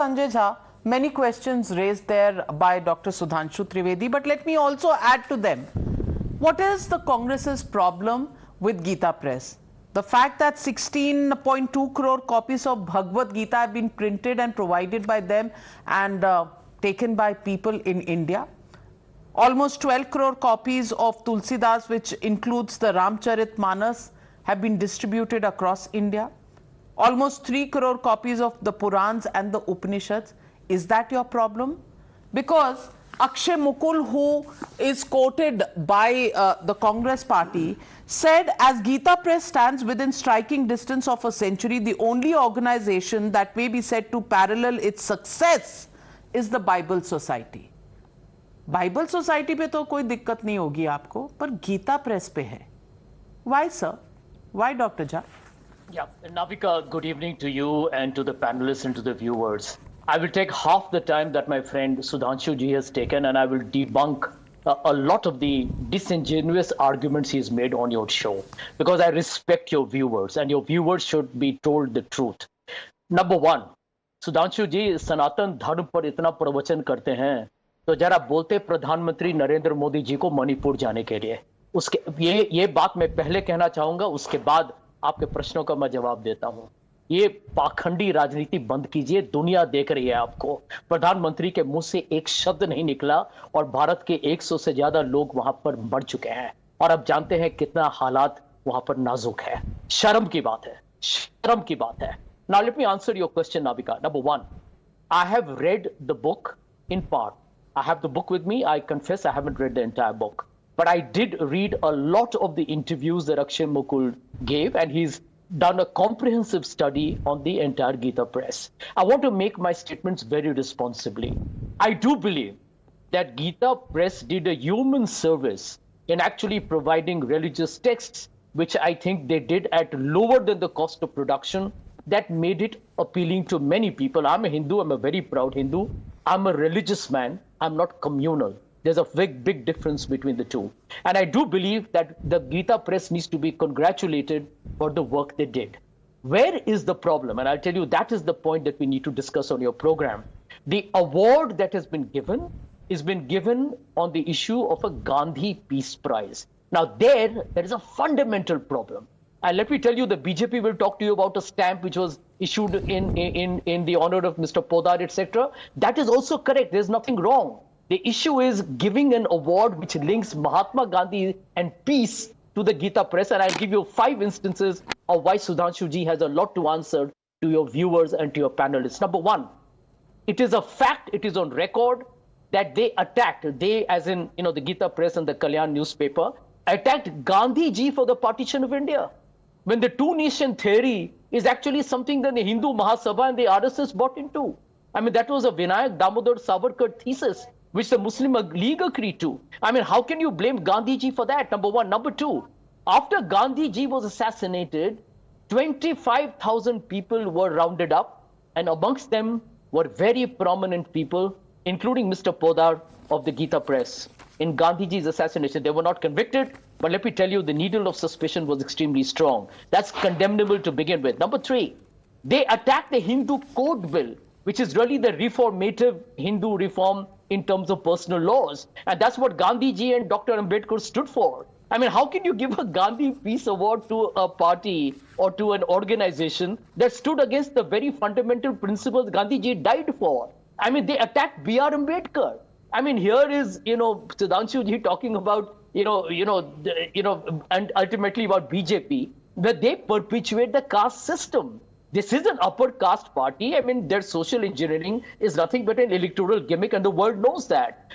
Sanjay Jha, many questions raised there by Dr. Sudhanshu Trivedi, but let me also add to them. What is the Congress's problem with Gita Press? The fact that 16.2 crore copies of Bhagavad Gita have been printed and provided by them and taken by people in India. Almost 12 crore copies of Tulsidas, which includes the Ramcharitmanas, have been distributed across India. Almost 3 crore copies of the Purans and the Upanishads. Is that your problem? Because Akshay Mukul, who is quoted by the Congress party, said as Gita Press stands within striking distance of a century, the only organization that may be said to parallel its success is the Bible Society. Bible Society पे तो कोई दिक्कत नहीं होगी आपको, पर Gita press पे है. Why, sir? Why, Dr. Jha? Yeah, Navika, good evening to you and to the panelists and to the viewers. I will take half the time that my friend Sudhanshu Ji has taken, and I will debunk a lot of the disingenuous arguments he's made on your show, because I respect your viewers and your viewers should be told the truth. Number one, Sudhanshu Ji सनातन धर्म पर इतना प्रवचन करते हैं, तो जरा बोलते प्रधानमंत्री नरेंद्र मोदी जी को मणिपुर जाने के लिए. उसके ये बात मैं पहले कहना चाहूंगा, उसके बाद आपके प्रश्नों का मैं जवाब देता हूं. ये पाखंडी राजनीति बंद कीजिए, दुनिया देख रही है आपको. प्रधानमंत्री के मुंह से एक शब्द नहीं निकला और भारत के 100 से ज्यादा लोग वहां पर मर चुके हैं और अब जानते हैं कितना हालात वहां पर नाजुक है. शर्म की बात है, शर्म की बात है. Now let me answer your question, Navika. Number one, I have read the book in part. I have the book with me. I confess I haven't read the entire book. But I did read a lot of the interviews that Akshay Mukul gave, and he's done a comprehensive study on the entire Gita Press. I want to make my statements very responsibly. I do believe that Gita Press did a human service in actually providing religious texts, which I think they did at lower than the cost of production. That made it appealing to many people. I'm a Hindu. I'm a very proud Hindu. I'm a religious man. I'm not communal. There's a big difference between the two. And I do believe that the Gita Press needs to be congratulated for the work they did. Where is the problem? And I'll tell you, that is the point that we need to discuss on your program. The award that has been given on the issue of a Gandhi Peace Prize. Now there is a fundamental problem. And let me tell you, the BJP will talk to you about a stamp which was issued in the honor of Mr. Podar, etc. That is also correct. There's nothing wrong. The issue is giving an award which links Mahatma Gandhi and peace to the Gita Press. And I'll give you 5 instances of why Sudhanshu Ji has a lot to answer to your viewers and to your panelists. Number one, it is a fact, it is on record that they as in, the Gita Press and the Kalyan newspaper, attacked Gandhi Ji for the partition of India. When the two-nation theory is actually something that the Hindu Mahasabha and the RSS bought into. I mean, that was a Vinayak Damodar Savarkar thesis, which the Muslim League agreed to. I mean, how can you blame Gandhi Ji for that? Number one. Number two, after Gandhi Ji was assassinated, 25,000 people were rounded up, and amongst them were very prominent people, including Mr. Podar of the Gita Press. In Gandhi Ji's assassination, they were not convicted, but let me tell you, the needle of suspicion was extremely strong. That's condemnable to begin with. Number three, they attacked the Hindu Code Bill, which is really the reformative Hindu reform in terms of personal laws. And that's what Gandhi Ji and Dr. Ambedkar stood for. I mean, how can you give a Gandhi Peace Award to a party or to an organization that stood against the very fundamental principles Gandhi Ji died for? I mean, they attacked B.R. Ambedkar. I mean, here is, Sudhanshu Ji talking about, and ultimately about BJP, that they perpetuate the caste system. This is an upper caste party. I mean, their social engineering is nothing but an electoral gimmick, and the world knows that.